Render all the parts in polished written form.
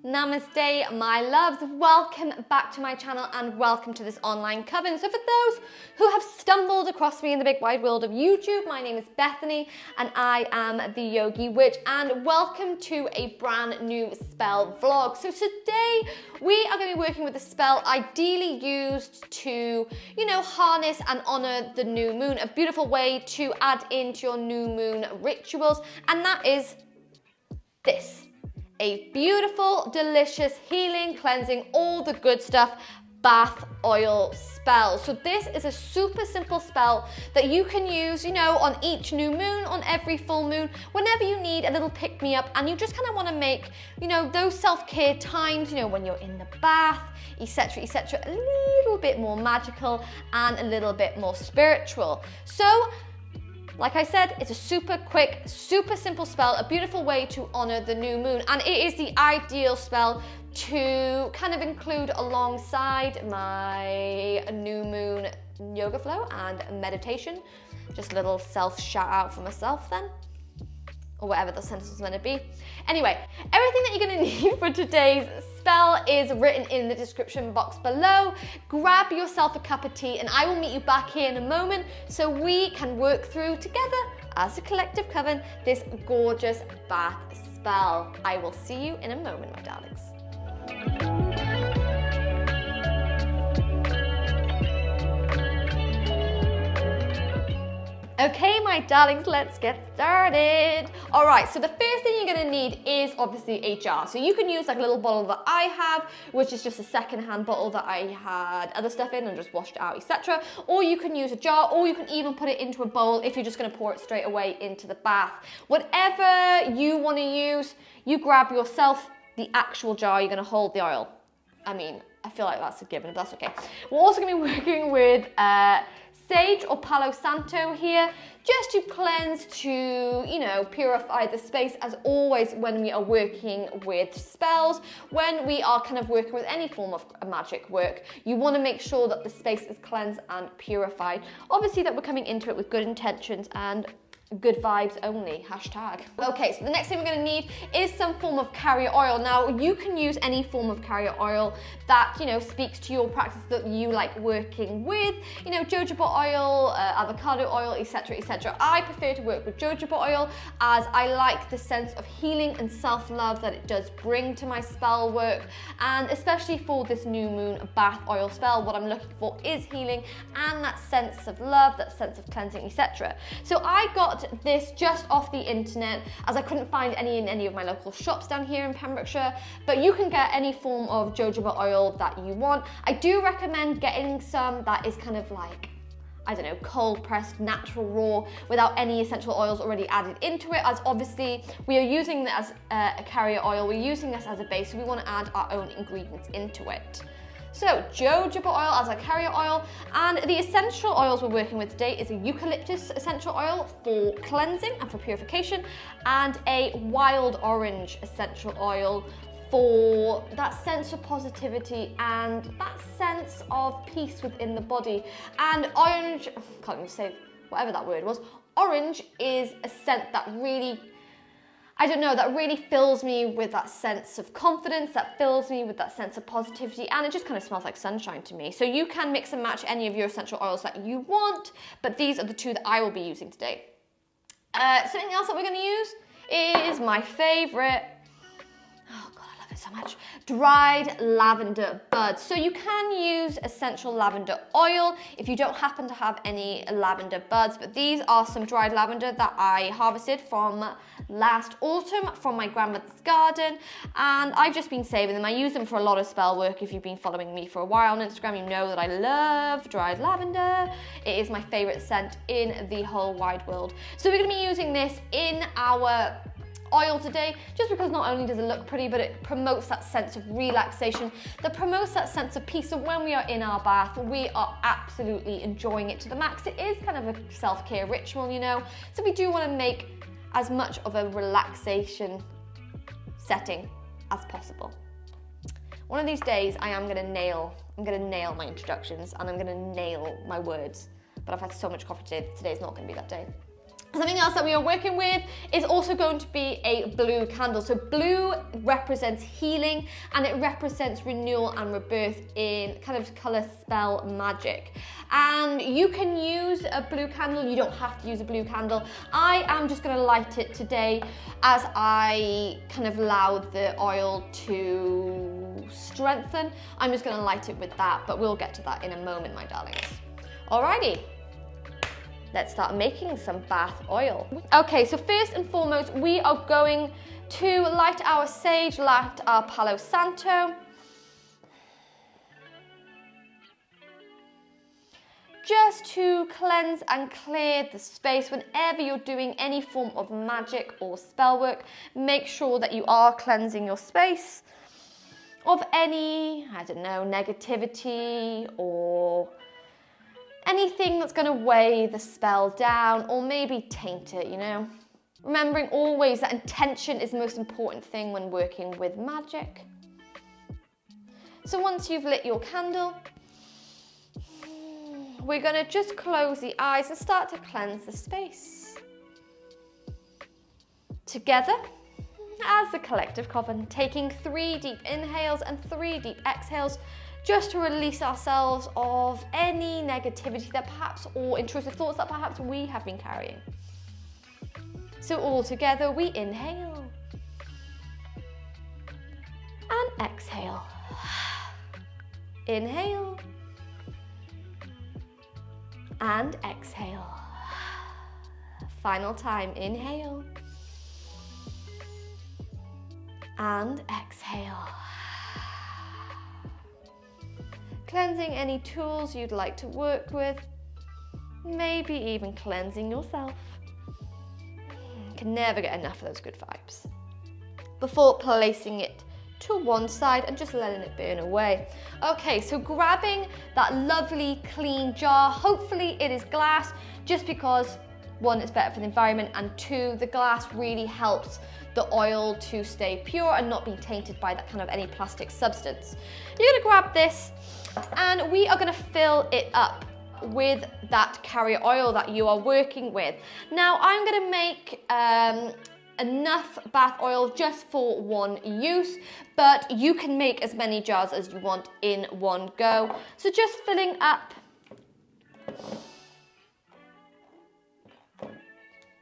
Namaste, my loves. Welcome back to my channel and welcome to this online coven. So for those who have stumbled across me in the big wide world of YouTube, my name is Bethany and I am the Yogi Witch, and welcome to a brand new spell vlog. So today we are going to be working with a spell ideally used to, harness and honor the new moon, a beautiful way to add into your new moon rituals, and that is this. A beautiful, delicious, healing, cleansing, all the good stuff bath oil spell. So this is a super simple spell that you can use, on each new moon, on every full moon, whenever you need a little pick-me-up and you just kind of want to make, those self-care times, when you're in the bath, etc., etc., a little bit more magical and a little bit more spiritual. So, like I said, it's a super quick, super simple spell, a beautiful way to honor the new moon. And it is the ideal spell to kind of include alongside my new moon yoga flow and meditation. Just a little self shout out for myself then, or whatever the sentence is meant to be. Anyway, everything that you're going to need for today's spell is written in the description box below. Grab yourself a cup of tea and I will meet you back here in a moment so we can work through together as a collective coven this gorgeous bath spell. I will see you in a moment, my darlings. Okay, my darlings, let's get started. All right, so the first thing you're gonna need is obviously a jar. So you can use like a little bottle that I have, which is just a secondhand bottle that I had other stuff in and just washed it out, etc. Or you can use a jar, or you can even put it into a bowl if you're just gonna pour it straight away into the bath. Whatever you wanna use, you grab yourself the actual jar you're gonna hold the oil. I feel like that's a given, but that's okay. We're also gonna be working with sage or Palo Santo here, just to cleanse, to, purify the space. As always, when we are working with spells, when we are kind of working with any form of magic work, you want to make sure that the space is cleansed and purified. Obviously that we're coming into it with good intentions and good vibes only, hashtag. Okay, so the next thing we're gonna need is some form of carrier oil. Now, you can use any form of carrier oil that, speaks to your practice that you like working with, jojoba oil, avocado oil, etc., etc. I prefer to work with jojoba oil as I like the sense of healing and self-love that it does bring to my spell work, and especially for this new moon bath oil spell, what I'm looking for is healing and that sense of love, that sense of cleansing, etc. So I got this just off the internet as I couldn't find any in any of my local shops down here in Pembrokeshire, but you can get any form of jojoba oil that you want. I do recommend getting some that is kind of like, cold pressed, natural, raw, without any essential oils already added into it, as obviously we are using this as a carrier oil, we're using this as a base, so we want to add our own ingredients into it. So, jojoba oil as our carrier oil, and the essential oils we're working with today is a Eucalyptus Essential Oil for cleansing and for purification, and a wild orange essential oil for that sense of positivity and that sense of peace within the body. And orange, can't even say whatever that word was, orange is a scent that really, that really fills me with that sense of confidence, that fills me with that sense of positivity, and it just kind of smells like sunshine to me. So you can mix and match any of your essential oils that you want, but these are the two that I will be using today. Something else that we're going to use is my favorite, oh God, I love it so much, dried lavender buds. So you can use essential lavender oil if you don't happen to have any lavender buds, but these are some dried lavender that I harvested from last autumn from my grandmother's garden, and I've just been saving them. I use them for a lot of spell work. If you've been following me for a while on Instagram, you know that I love dried lavender. It is my favorite scent in the whole wide world. So we're going to be using this in our oil today, just because not only does it look pretty, but it promotes that sense of relaxation, that promotes that sense of peace. So when we are in our bath, we are absolutely enjoying it to the max. It is kind of a self-care ritual, so we do want to make as much of a relaxation setting as possible. One of these days I'm gonna nail my introductions and I'm gonna nail my words, but I've had so much coffee today, today's not gonna be that day. Something else that we are working with is also going to be a blue candle. So blue represents healing and it represents renewal and rebirth in kind of color spell magic. And you can use a blue candle, you don't have to use a blue candle. I am just gonna light it today as I kind of allow the oil to strengthen. I'm just gonna light it with that, but we'll get to that in a moment, my darlings. Alrighty. Let's start making some bath oil. Okay, so first and foremost, we are going to light our sage, light our Palo Santo. Just to cleanse and clear the space. Whenever you're doing any form of magic or spell work, make sure that you are cleansing your space of any, I don't know, negativity or anything that's going to weigh the spell down or maybe taint it, you know. Remembering always that intention is the most important thing when working with magic. So once you've lit your candle, we're going to just close the eyes and start to cleanse the space. Together, as a collective coven, taking 3 deep inhales and 3 deep exhales, just to release ourselves of any negativity that perhaps, or intrusive thoughts that perhaps we have been carrying. So all together we inhale and exhale. Inhale and exhale. Final time, inhale and exhale. Cleansing any tools you'd like to work with, maybe even cleansing yourself. You can never get enough of those good vibes. Before placing it to one side and just letting it burn away. Okay, so grabbing that lovely clean jar, hopefully it is glass, just because 1, it's better for the environment, and 2, the glass really helps the oil to stay pure and not be tainted by that kind of any plastic substance. You're gonna grab this and we are gonna fill it up with that carrier oil that you are working with. Now I'm gonna make enough bath oil just for 1 use, but you can make as many jars as you want in one go. So just filling up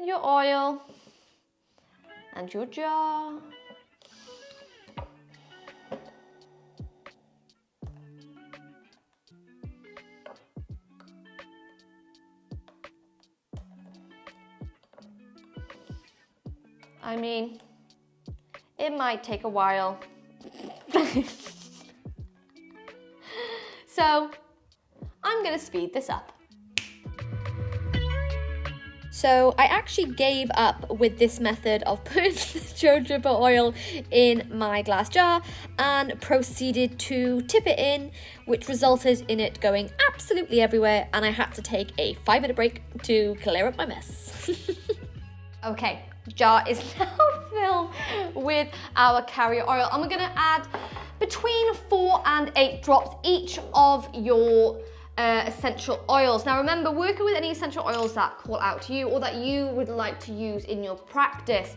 your oil and your jar. I mean, it might take a while. So I'm gonna speed this up. So I actually gave up with this method of putting jojoba oil in my glass jar and proceeded to tip it in, which resulted in it going absolutely everywhere, and I had to take a 5-minute break to clear up my mess. Okay, jar is now filled with our carrier oil, and we're gonna add between 4 and 8 drops each of your essential oils. Now remember, working with any essential oils that call out to you or that you would like to use in your practice.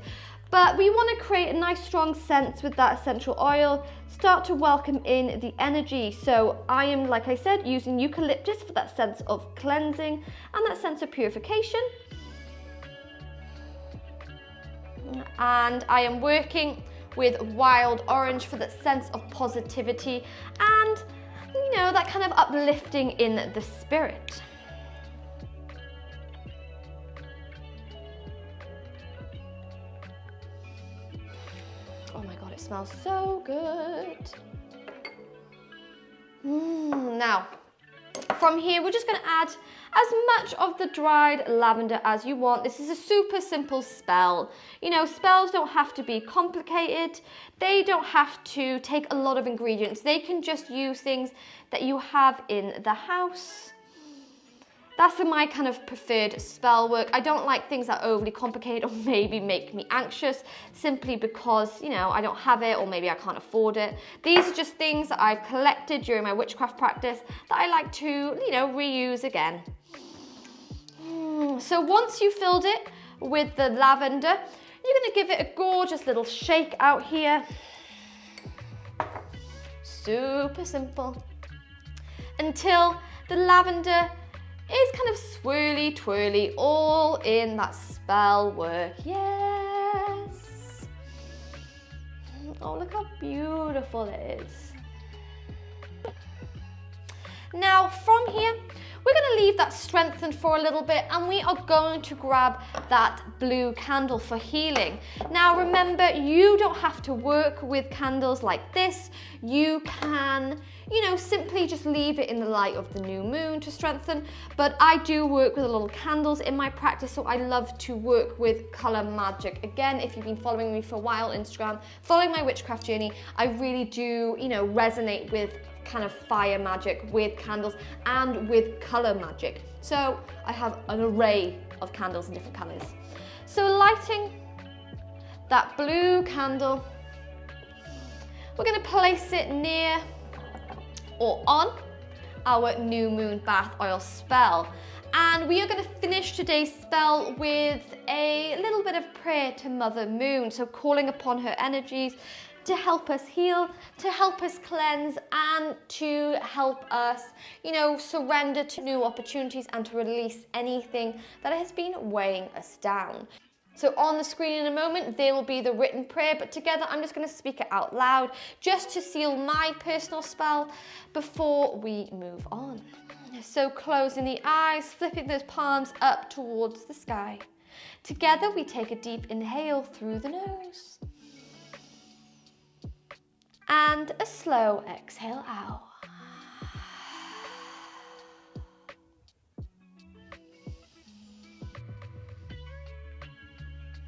But we want to create a nice strong sense with that essential oil, start to welcome in the energy. So I am, like I said, using eucalyptus for that sense of cleansing and that sense of purification. And I am working with wild orange for that sense of positivity and, you know, that kind of uplifting in the spirit. Oh my God, it smells so good. Now, from here, we're just gonna add as much of the dried lavender as you want. This is a super simple spell. You know, spells don't have to be complicated. They don't have to take a lot of ingredients. They can just use things that you have in the house. That's my kind of preferred spell work. I don't like things that are overly complicated or maybe make me anxious simply because, you know, I don't have it or maybe I can't afford it. These are just things that I've collected during my witchcraft practice that I like to, you know, reuse again. So once you've filled it, with the lavender. You're going to give it a gorgeous little shake out here. Super simple. Until the lavender is kind of swirly twirly, all in that spell work. Yes. Oh, look how beautiful it is. Now from here, we're going to leave that strengthened for a little bit, and we are going to grab that blue candle for healing. Now remember, you don't have to work with candles like this. You can, simply just leave it in the light of the new moon to strengthen, but I do work with a little candles in my practice, so I love to work with color magic. Again, if you've been following me for a while on Instagram, following my witchcraft journey, I really do, resonate with kind of fire magic, with candles, and with color magic. So I have an array of candles in different colors. So lighting that blue candle, we're going to place it near or on our new moon bath oil spell. And we are going to finish today's spell with a little bit of prayer to Mother Moon. So calling upon her energies to help us heal, to help us cleanse, and to help us, surrender to new opportunities and to release anything that has been weighing us down. So on the screen in a moment, there will be the written prayer, but together I'm just going to speak it out loud just to seal my personal spell before we move on. So closing the eyes, flipping those palms up towards the sky. Together we take a deep inhale through the nose and a slow exhale out.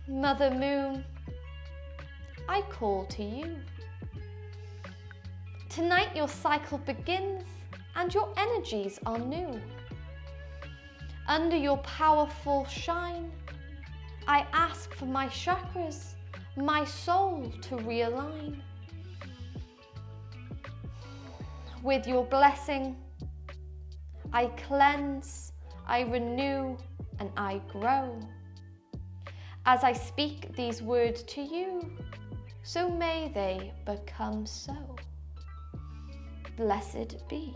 Mother Moon, I call to you. Tonight your cycle begins and your energies are new. Under your powerful shine, I ask for my chakras, my soul to realign. With your blessing, I cleanse, I renew, and I grow. As I speak these words to you, so may they become so. Blessed be.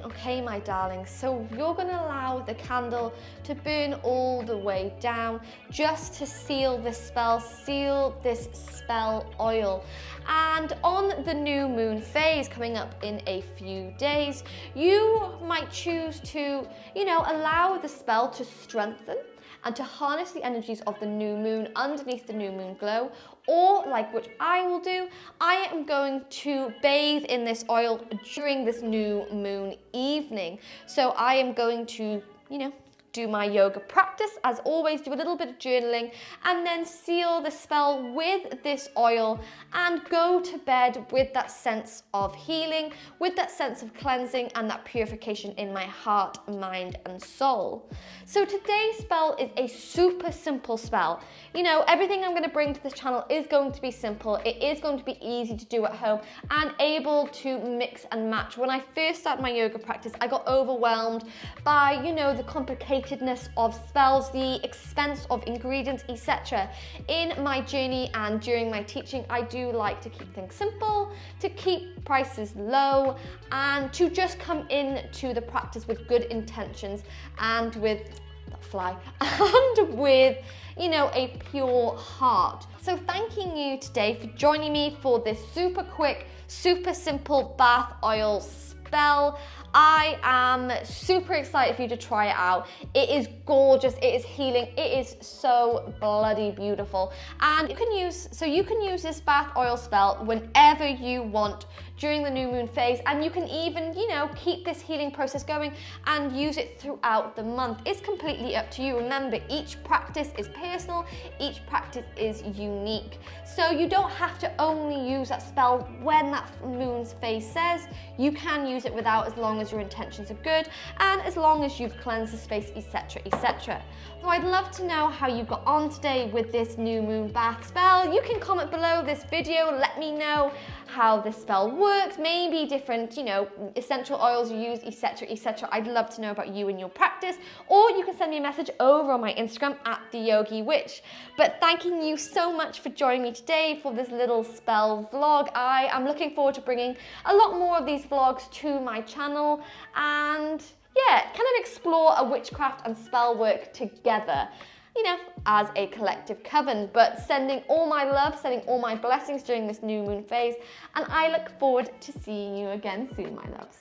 Okay, my darlings, so you're going to allow the candle to burn all the way down just to seal this spell, seal this spell oil. And on the new moon phase coming up in a few days, you might choose to, allow the spell to strengthen and to harness the energies of the new moon underneath the new moon glow, or like which I will do, I am going to bathe in this oil during this new moon evening. So I am going to, do my yoga practice, as always, do a little bit of journaling, and then seal the spell with this oil and go to bed with that sense of healing, with that sense of cleansing and that purification in my heart, mind, and soul. So today's spell is a super simple spell. Everything I'm going to bring to this channel is going to be simple. It is going to be easy to do at home and able to mix and match. When I first started my yoga practice, I got overwhelmed by, the complicatedness of spells, the expense of ingredients, etc. In my journey and during my teaching, I do like to keep things simple, to keep prices low, and to just come into the practice with good intentions and with and with a pure heart. So thanking you today for joining me for this super quick, super simple bath oil spell. I am super excited for you to try it out. It is gorgeous, it is healing, it is so bloody beautiful. And you can use this bath oil spell whenever you want during the new moon phase, and you can even, keep this healing process going and use it throughout the month. It's completely up to you. Remember, each practice is personal, each practice is unique. So you don't have to only use that spell when that moon's phase says. You can use it without, as long long as your intentions are good and as long as you've cleansed the space, etc, etc. So I'd love to know how you got on today with this new moon bath spell. You can comment below this video, let me know how this spell works, maybe different, you know, essential oils you use, etc, etc. I'd love to know about you and your practice, or you can send me a message over on my Instagram at @theyogiwitch. But thanking you so much for joining me today for this little spell vlog. I am looking forward to bringing a lot more of these vlogs to my channel and yeah, kind of explore a witchcraft and spell work together, you know, as a collective coven. But sending all my love, sending all my blessings during this new moon phase, and I look forward to seeing you again soon, my loves.